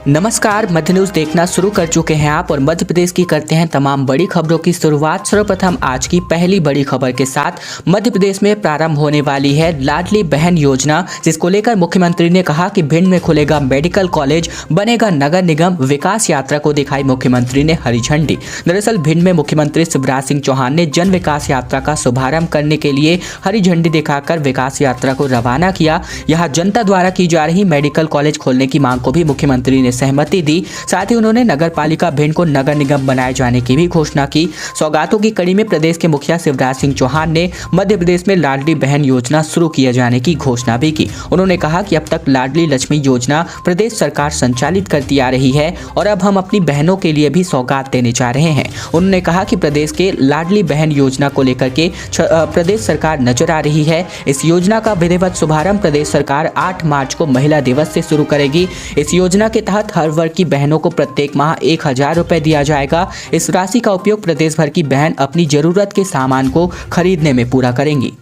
नमस्कार, मध्य न्यूज देखना शुरू कर चुके हैं आप और मध्य प्रदेश की करते हैं तमाम बड़ी खबरों की शुरुआत। सर्वप्रथम आज की पहली बड़ी खबर के साथ मध्य प्रदेश में प्रारंभ होने वाली है लाडली बहन योजना, जिसको लेकर मुख्यमंत्री ने कहा कि भिंड में खुलेगा मेडिकल कॉलेज, बनेगा नगर निगम। विकास यात्रा को दिखाई मुख्यमंत्री ने हरी झंडी। दरअसल भिंड में मुख्यमंत्री शिवराज सिंह चौहान ने जन विकास यात्रा का शुभारंभ करने के लिए हरी झंडी दिखाकर विकास यात्रा को रवाना किया। यहाँ जनता द्वारा की जा रही मेडिकल कॉलेज खोलने की मांग को भी मुख्यमंत्री ने सहमति दी। साथ ही उन्होंने नगर पालिका भिंड को नगर निगम बनाए जाने की भी घोषणा की। सौगातों की कड़ी में प्रदेश के मुखिया शिवराज सिंह चौहान ने मध्य प्रदेश में लाडली बहन योजना शुरू किए जाने की घोषणा भी की। उन्होंने कहा कि अब तक लाडली लक्ष्मी योजना प्रदेश सरकार संचालित करती आ रही है और अब हम अपनी बहनों के लिए भी सौगात देने जा रहे हैं। उन्होंने कहा कि प्रदेश के लाडली बहन योजना को लेकर के प्रदेश सरकार नजर आ रही है। इस योजना का विधिवत शुभारंभ प्रदेश सरकार 8 मार्च को महिला दिवस से शुरू करेगी। इस योजना के तहत हर वर्ग की बहनों को प्रत्येक माह 1000 रुपए दिया जाएगा। इस राशि का उपयोग प्रदेश भर की बहन अपनी जरूरत के सामान को खरीदने में पूरा करेंगी।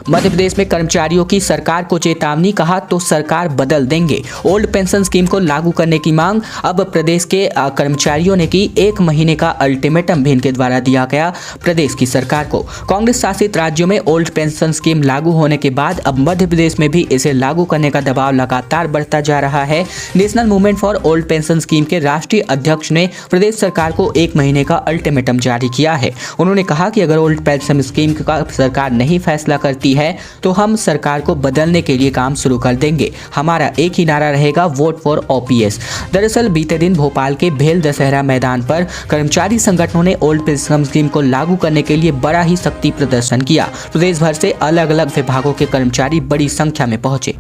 मध्य प्रदेश में कर्मचारियों की सरकार को चेतावनी, कहा तो सरकार बदल देंगे। ओल्ड पेंशन स्कीम को लागू करने की मांग। अब प्रदेश के कर्मचारियों ने की 1 महीने का अल्टीमेटम भी इनके द्वारा दिया गया प्रदेश की सरकार को। कांग्रेस शासित राज्यों में ओल्ड पेंशन स्कीम लागू होने के बाद अब मध्य प्रदेश में भी इसे लागू करने का दबाव लगातार बढ़ता जा रहा है। National movement for old pension scheme के राष्ट्रीय अध्यक्ष ने प्रदेश सरकार को 1 महीने का अल्टीमेटम जारी किया है। उन्होंने कहा कि अगर ओल्ड पेंशन स्कीम का सरकार नहीं फैसला करती है तो हम सरकार को बदलने के लिए काम शुरू कर देंगे। हमारा एक ही नारा रहेगा, वोट फॉर ओपीएस। दरअसल बीते दिन भोपाल के भेल दशहरा मैदान पर कर्मचारी संगठनों ने ओल्ड पेंशन स्कीम को लागू करने के लिए बड़ा ही शक्ति प्रदर्शन किया। प्रदेश भर से अलग अलग विभागों के कर्मचारी बड़ी संख्या में पहुंचे।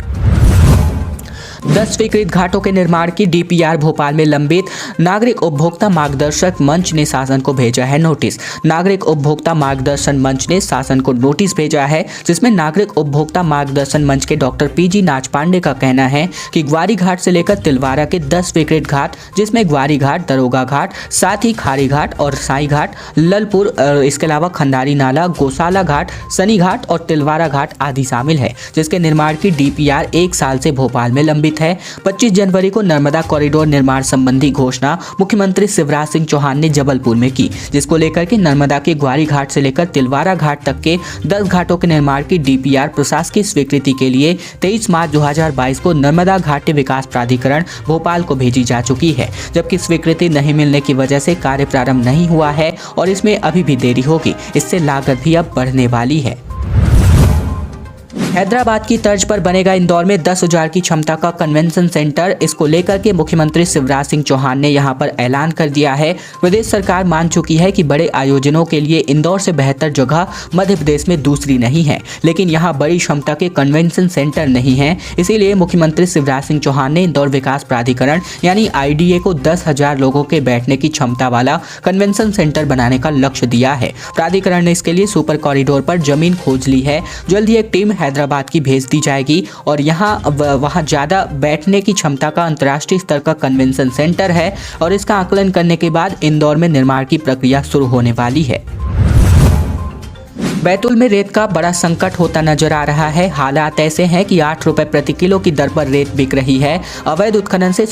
10 स्वीकृत घाटों के निर्माण की डीपीआर भोपाल में लंबित। नागरिक उपभोक्ता मार्गदर्शक मंच ने शासन को भेजा है नोटिस। नागरिक उपभोक्ता मार्गदर्शन मंच ने शासन को नोटिस भेजा है, जिसमें नागरिक उपभोक्ता मार्गदर्शन मंच के डॉक्टर पीजी नाच पांडे का कहना है कि ग्वारी घाट से लेकर तिलवारा के 10 स्वीकृत घाट, जिसमें ग्वारी घाट, दरोगा घाट, साथ ही खारी घाट और साई घाट, ललपुर, इसके अलावा खंडारी नाला, गौशाला घाट, सनी घाट और तिलवारा घाट आदि शामिल है, जिसके निर्माण की डीपीआर 1 साल से भोपाल में लंबित है। 25 जनवरी को नर्मदा कॉरिडोर निर्माण संबंधी घोषणा मुख्यमंत्री शिवराज सिंह चौहान ने जबलपुर में की, जिसको लेकर के नर्मदा के ग्वारी घाट से लेकर तिलवारा घाट तक के 10 घाटों के निर्माण की डीपीआर प्रशासकीय स्वीकृति के लिए 23 मार्च 2022 को नर्मदा घाटी विकास प्राधिकरण भोपाल को भेजी जा चुकी है। जबकि स्वीकृति नहीं मिलने की वजह से कार्य प्रारंभ नहीं हुआ है और इसमें अभी भी देरी होगी। इससे लागत भी अब बढ़ने वाली है। हैदराबाद की तर्ज पर बनेगा इंदौर में 10,000 की क्षमता का कन्वेंशन सेंटर। इसको लेकर के मुख्यमंत्री शिवराज सिंह चौहान ने यहां पर ऐलान कर दिया है। प्रदेश सरकार मान चुकी है कि बड़े आयोजनों के लिए इंदौर से बेहतर जगह मध्य प्रदेश में दूसरी नहीं है, लेकिन यहां बड़ी क्षमता के कन्वेंशन सेंटर नहीं है। इसीलिए मुख्यमंत्री शिवराज सिंह चौहान ने इंदौर विकास प्राधिकरण यानी आईडीए को 10,000 लोगों के बैठने की क्षमता वाला कन्वेंशन सेंटर बनाने का लक्ष्य दिया है। प्राधिकरण ने इसके लिए सुपर कॉरिडोर पर जमीन खोज ली है। जल्द ही एक टीम हैदराबाद की भेज दी जाएगी और वहां ज्यादा बैठने की क्षमता का अंतर्राष्ट्रीय स्तर का कन्वेंशन सेंटर है और इसका आकलन करने के बाद इंदौर में निर्माण की प्रक्रिया शुरू होने वाली है। बैतूल में रेत का बड़ा संकट होता नजर आ रहा है। हालात ऐसे हैं कि 8 रुपए प्रति किलो की दर पर रेत बिक रही है। अवैध उत्खनन से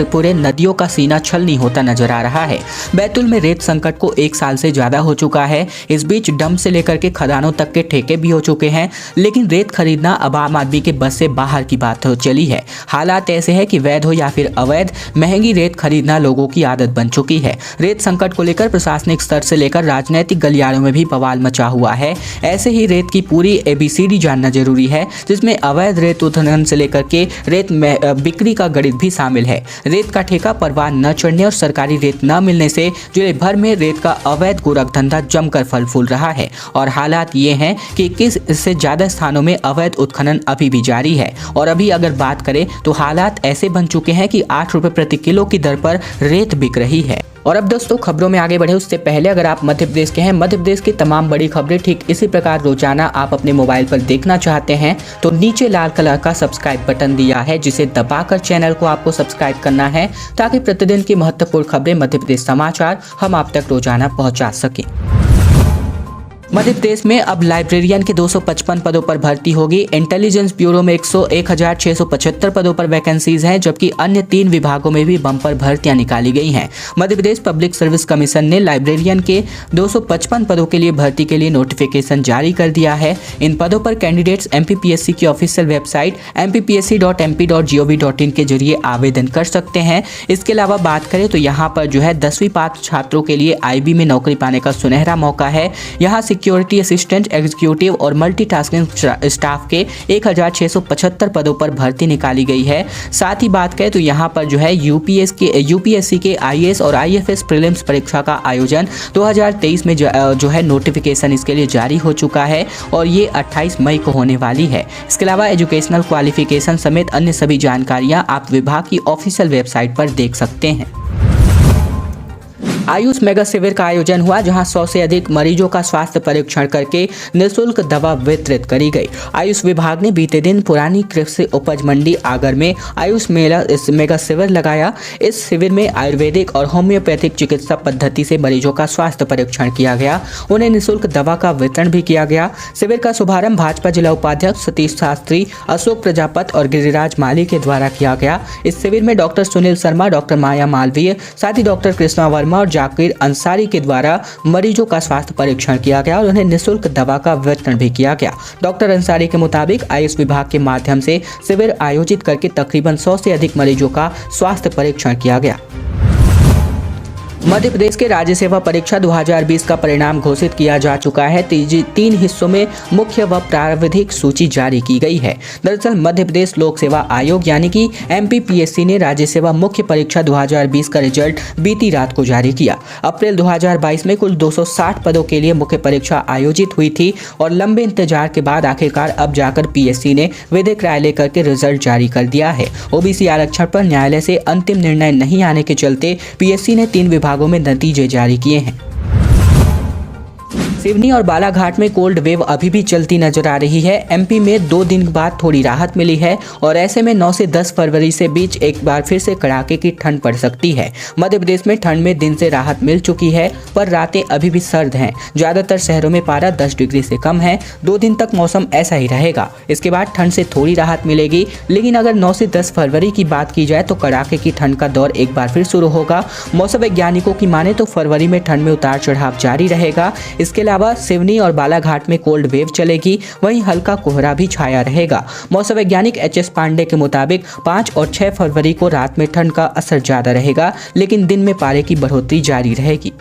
पूरे नदियों का सीना छलनी होता नजर आ रहा है। बैतूल में रेत संकट को 1 साल से ज्यादा हो चुका है। इस बीच डंप से लेकर के खदानों तक के ठेके भी हो चुके हैं, लेकिन रेत खरीदना अब आम आदमी के बस से बाहर की बात हो चली है। हालात ऐसे है कि वैध हो या फिर अवैध, महंगी रेत खरीदना लोगों की आदत बन चुकी है। रेत संकट को लेकर प्रशासनिक स्तर से लेकर राजनीतिक गलियारों में भी बवाल मचा हुआ है। ऐसे ही रेत की पूरी एबीसीडी जानना जरूरी है, जिसमें अवैध रेत उत्खनन से लेकर के रेत में बिक्री का गणित भी शामिल है। रेत का ठेका परवान न चढ़ने और सरकारी रेत न मिलने से जिले भर में रेत का अवैध गोरख धंधा जमकर फल फूल रहा है और हालात ये हैं कि 21 से ज्यादा स्थानों में अवैध उत्खनन अभी भी जारी है। और अभी अगर बात करें तो हालात ऐसे बन चुके हैं कि 8 रुपए प्रति किलो की दर पर रेत बिक रही है। और अब दोस्तों खबरों में आगे बढ़े उससे पहले अगर आप मध्य प्रदेश के हैं, मध्य प्रदेश की तमाम बड़ी खबरें ठीक इसी प्रकार रोजाना आप अपने मोबाइल पर देखना चाहते हैं तो नीचे लाल कलर का सब्सक्राइब बटन दिया है, जिसे दबाकर चैनल को आपको सब्सक्राइब करना है ताकि प्रतिदिन की महत्वपूर्ण खबरें मध्य प्रदेश समाचार हम आप तक रोजाना पहुंचा सकें। मध्य प्रदेश में अब लाइब्रेरियन के 255 पदों पर भर्ती होगी। इंटेलिजेंस ब्यूरो में 1,675 पदों पर वैकेंसीज हैं, जबकि अन्य 3 विभागों में भी बम्पर भर्तियां निकाली गई हैं। Madhya Pradesh public service commission ने लाइब्रेरियन के 255 पदों के लिए भर्ती के लिए नोटिफिकेशन जारी कर दिया है। इन पदों पर कैंडिडेट्स MPPSC की ऑफिशियल वेबसाइट mppsc.mp.gov.in के जरिए आवेदन कर सकते हैं। इसके अलावा बात करें तो यहाँ पर जो है 10वीं पास छात्रों के लिए IB में नौकरी पाने का सुनहरा मौका है। यहाँ सिक्योरिटी असिस्टेंट, एग्जीक्यूटिव और मल्टीटास्किंग स्टाफ के 1,675 पदों पर भर्ती निकाली गई है। साथ ही बात करें तो यहाँ पर जो है UPSC के IAS और IFS प्रीलिम्स परीक्षा का आयोजन 2023 में जो है नोटिफिकेशन इसके लिए जारी हो चुका है और ये 28 मई को होने वाली है। इसके अलावा एजुकेशनल क्वालिफिकेशन समेत अन्य सभी जानकारियाँ आप विभाग की ऑफिशियल वेबसाइट पर देख सकते हैं। आयुष मेगा शिविर का आयोजन हुआ, जहां 100 से अधिक मरीजों का स्वास्थ्य परीक्षण करके निःशुल्क दवा वितरित करी गई। आयुष विभाग ने बीते दिन पुरानी कृषि उपज मंडी आगर में आयुष मेगा शिविर लगाया। इस शिविर में आयुर्वेदिक और होम्योपैथिक चिकित्सा पद्धति से मरीजों का स्वास्थ्य परीक्षण किया गया। उन्हें निःशुल्क दवा का वितरण भी किया गया। शिविर का शुभारंभ भाजपा जिला उपाध्यक्ष सतीश शास्त्री, अशोक प्रजापत और गिरिराज माली के द्वारा किया गया। इस शिविर में डॉक्टर सुनील शर्मा, डॉक्टर माया मालवीय, साथ ही डॉक्टर कृष्णा वर्मा और जाकिर अंसारी के द्वारा मरीजों का स्वास्थ्य परीक्षण किया गया और उन्हें निःशुल्क दवा का वितरण भी किया गया। डॉक्टर अंसारी के मुताबिक आयुष विभाग के माध्यम से शिविर आयोजित करके तकरीबन 100 से अधिक मरीजों का स्वास्थ्य परीक्षण किया गया। मध्य प्रदेश के राज्य सेवा परीक्षा 2020 का परिणाम घोषित किया जा चुका है। 3 हिस्सों में मुख्य व प्रारंभिक सूची जारी की गई है। दरअसल मध्य प्रदेश लोक सेवा आयोग यानी कि MPPSC ने राज्य सेवा मुख्य परीक्षा 2020 का रिजल्ट बीती रात को जारी किया। अप्रैल 2022 में कुल 260 पदों के लिए मुख्य परीक्षा आयोजित हुई थी और लंबे इंतजार के बाद आखिरकार अब जाकर PSC ने विधिक राय लेकर के रिजल्ट जारी कर दिया है। OBC आरक्षण पर न्यायालय से अंतिम निर्णय नहीं आने के चलते PSC ने 3 विभागों में नतीजे जारी किए हैं। सिवनी और बालाघाट में कोल्ड वेव अभी भी चलती नजर आ रही है। MP में 2 दिन बाद थोड़ी राहत मिली है और ऐसे में 9 से 10 फरवरी से बीच एक बार फिर से कड़ाके की ठंड पड़ सकती है। मध्य प्रदेश में ठंड में दिन से राहत मिल चुकी है, पर रातें अभी भी सर्द हैं। ज्यादातर शहरों में पारा 10 डिग्री से कम है। 2 दिन तक मौसम ऐसा ही रहेगा। इसके बाद ठंड से थोड़ी राहत मिलेगी, लेकिन अगर 9 से 10 फरवरी की बात की जाए तो कड़ाके की ठंड का दौर एक बार फिर शुरू होगा। मौसम वैज्ञानिकों की माने तो फरवरी में ठंड में उतार चढ़ाव जारी रहेगा। इसके अलावा सिवनी और बालाघाट में कोल्ड वेव चलेगी, वहीं हल्का कोहरा भी छाया रहेगा। मौसम वैज्ञानिक HS पांडे के मुताबिक 5 और 6 फरवरी को रात में ठंड का असर ज्यादा रहेगा, लेकिन दिन में पारे की बढ़ोतरी जारी रहेगी।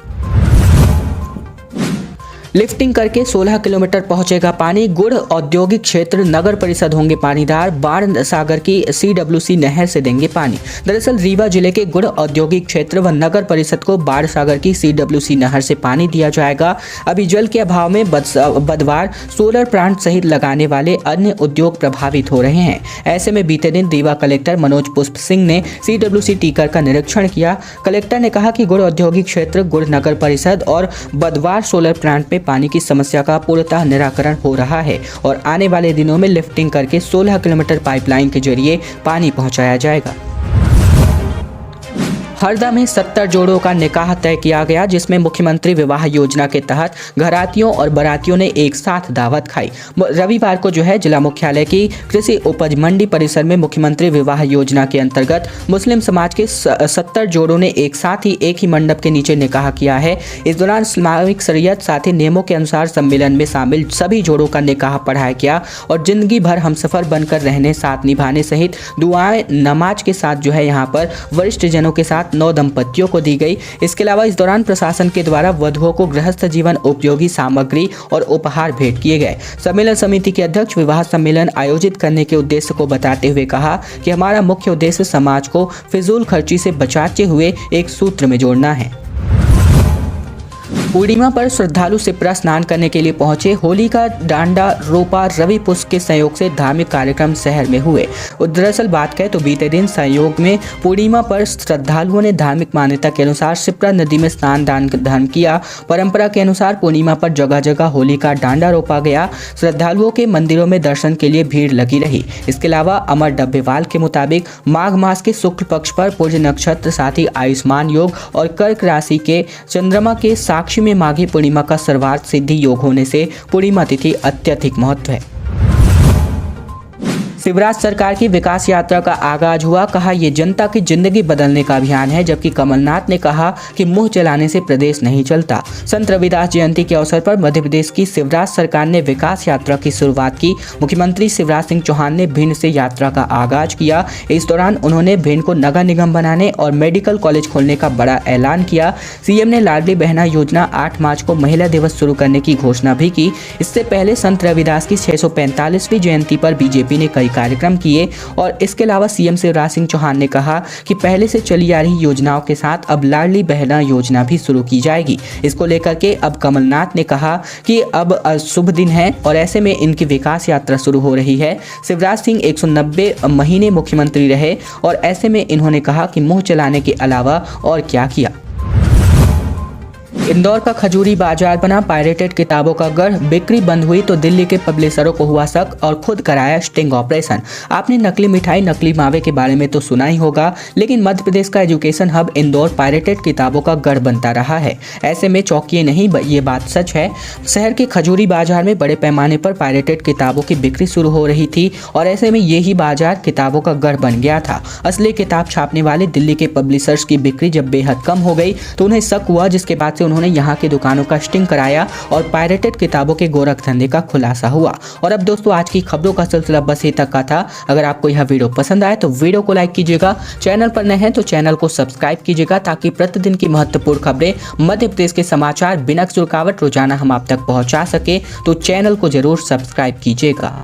लिफ्टिंग करके 16 किलोमीटर पहुंचेगा पानी। गुड़ औद्योगिक क्षेत्र नगर परिषद होंगे पानीदार। बाण सागर की CWC नहर से देंगे पानी। दरअसल रीवा जिले के गुड़ औद्योगिक क्षेत्र व नगर परिषद को बाण सागर की CWC नहर से पानी दिया जाएगा। अभी जल के अभाव में बदवार, सोलर प्लांट सहित लगाने वाले अन्य उद्योग प्रभावित हो रहे हैं। ऐसे में बीते दिन रीवा कलेक्टर मनोज पुष्प सिंह ने CWC टीकर का निरीक्षण किया। कलेक्टर ने कहा कि गुड़ औद्योगिक क्षेत्र, गुड़ नगर परिषद और बदवार सोलर प्लांट में पानी की समस्या का पूर्णतः निराकरण हो रहा है और आने वाले दिनों में लिफ्टिंग करके 16 किलोमीटर पाइपलाइन के जरिए पानी पहुंचाया जाएगा। हरदा में 70 जोड़ों का निकाह तय किया गया, जिसमें मुख्यमंत्री विवाह योजना के तहत घरातियों और बारातियों ने एक साथ दावत खाई। रविवार को जो है जिला मुख्यालय की कृषि उपज मंडी परिसर में मुख्यमंत्री विवाह योजना के अंतर्गत मुस्लिम समाज के 70 जोड़ों ने एक साथ ही एक ही मंडप के नीचे निकाह किया है। इस दौरान इस्लामिक शरीयत साथ ही नियमों के अनुसार सम्मेलन में शामिल सभी जोड़ों का निकाह पढ़ाया गया और जिंदगी भर हमसफर बनकर रहने, साथ निभाने सहित दुआएं नमाज के साथ जो है यहाँ पर वरिष्ठ जनों के साथ 9 दंपतियों को दी गई। इसके अलावा इस दौरान प्रशासन के द्वारा वधुओं को गृहस्थ जीवन उपयोगी सामग्री और उपहार भेंट किए गए। सम्मेलन समिति के अध्यक्ष विवाह सम्मेलन आयोजित करने के उद्देश्य को बताते हुए कहा कि हमारा मुख्य उद्देश्य समाज को फिजूल खर्ची से बचाते हुए एक सूत्र में जोड़ना है। पूर्णिमा पर श्रद्धालु शिप्रा स्नान करने के लिए पहुंचे। होली का डांडा रोपा रवि पुष्प के सहयोग से धार्मिक कार्यक्रम शहर में हुए। दरअसल बात करें तो बीते दिन संयोग में पूर्णिमा पर श्रद्धालुओं ने धार्मिक मान्यता के अनुसार शिप्रा नदी में स्नान दान किया। परंपरा के अनुसार पूर्णिमा पर जगह जगह होली का डांडा रोपा गया। श्रद्धालुओं के मंदिरों में दर्शन के लिए भीड़ लगी रही। इसके अलावा अमर डब्बेवाल के मुताबिक माघ मास के शुक्ल पक्ष पर पुष्य नक्षत्र, साथ ही आयुष्मान योग और कर्क राशि के चंद्रमा के साक्षी राशि में माघी पूर्णिमा का सर्वार्थ सिद्धि योग होने से पूर्णिमा तिथि अत्यधिक महत्व है। शिवराज सरकार की विकास यात्रा का आगाज हुआ, कहा ये जनता की जिंदगी बदलने का अभियान है, जबकि कमलनाथ ने कहा कि मुंह चलाने से प्रदेश नहीं चलता। संत रविदास जयंती के अवसर पर मध्य प्रदेश की शिवराज सरकार ने विकास यात्रा की शुरुआत की। मुख्यमंत्री शिवराज सिंह चौहान ने भिंड से यात्रा का आगाज किया। इस दौरान उन्होंने भिंड को नगर निगम बनाने और मेडिकल कॉलेज खोलने का बड़ा ऐलान किया। सीएम ने लाडली बहना योजना 8 मार्च को महिला दिवस शुरू करने की घोषणा भी की। इससे पहले संत रविदास की 645वीं जयंती पर बीजेपी ने कई कार्यक्रम किए और इसके अलावा सीएम शिवराज सिंह चौहान ने कहा कि पहले से चली आ रही योजनाओं के साथ अब लाडली बहना योजना भी शुरू की जाएगी। इसको लेकर के अब कमलनाथ ने कहा कि अब शुभ दिन है और ऐसे में इनकी विकास यात्रा शुरू हो रही है। शिवराज सिंह 190 महीने मुख्यमंत्री रहे और ऐसे में इन्होंने कहा कि मुंह चलाने के अलावा और क्या किया। इंदौर का खजूरी बाजार बना पायरेटेड किताबों का गढ़, बिक्री बंद हुई तो दिल्ली के पब्लिशरों को हुआ शक और खुद कराया स्टिंग ऑपरेशन। आपने नकली मिठाई, नकली मावे के बारे में तो सुना ही होगा, लेकिन मध्य प्रदेश का एजुकेशन हब इंदौर पायरेटेड किताबों का गढ़ बनता रहा है। ऐसे में चौंकिए नहीं, ये बात सच है। शहर के खजूरी बाजार में बड़े पैमाने पर पायरेटेड किताबों की बिक्री शुरू हो रही थी और ऐसे में यही बाजार किताबों का गढ़ बन गया था। असली किताब छापने वाले दिल्ली के पब्लिशर्स की बिक्री जब बेहद कम हो गई तो उन्हें शक हुआ, जिसके बाद से उन्होंने यहाँ की दुकानों का स्टिंग कराया और पायरेटेड किताबों के गोरख धंधे का खुलासा हुआ। और अब दोस्तों, आज की खबरों का सिलसिला बस यहीं तक का था। अगर आपको यह वीडियो पसंद आए तो वीडियो को लाइक कीजिएगा, चैनल पर नए हैं तो चैनल को सब्सक्राइब कीजिएगा, ताकि प्रतिदिन की महत्वपूर्ण खबरें, मध्य प्रदेश के समाचार बिना रुकावट रोजाना हम आप तक पहुंचा सके। तो चैनल को जरूर सब्सक्राइब कीजिएगा।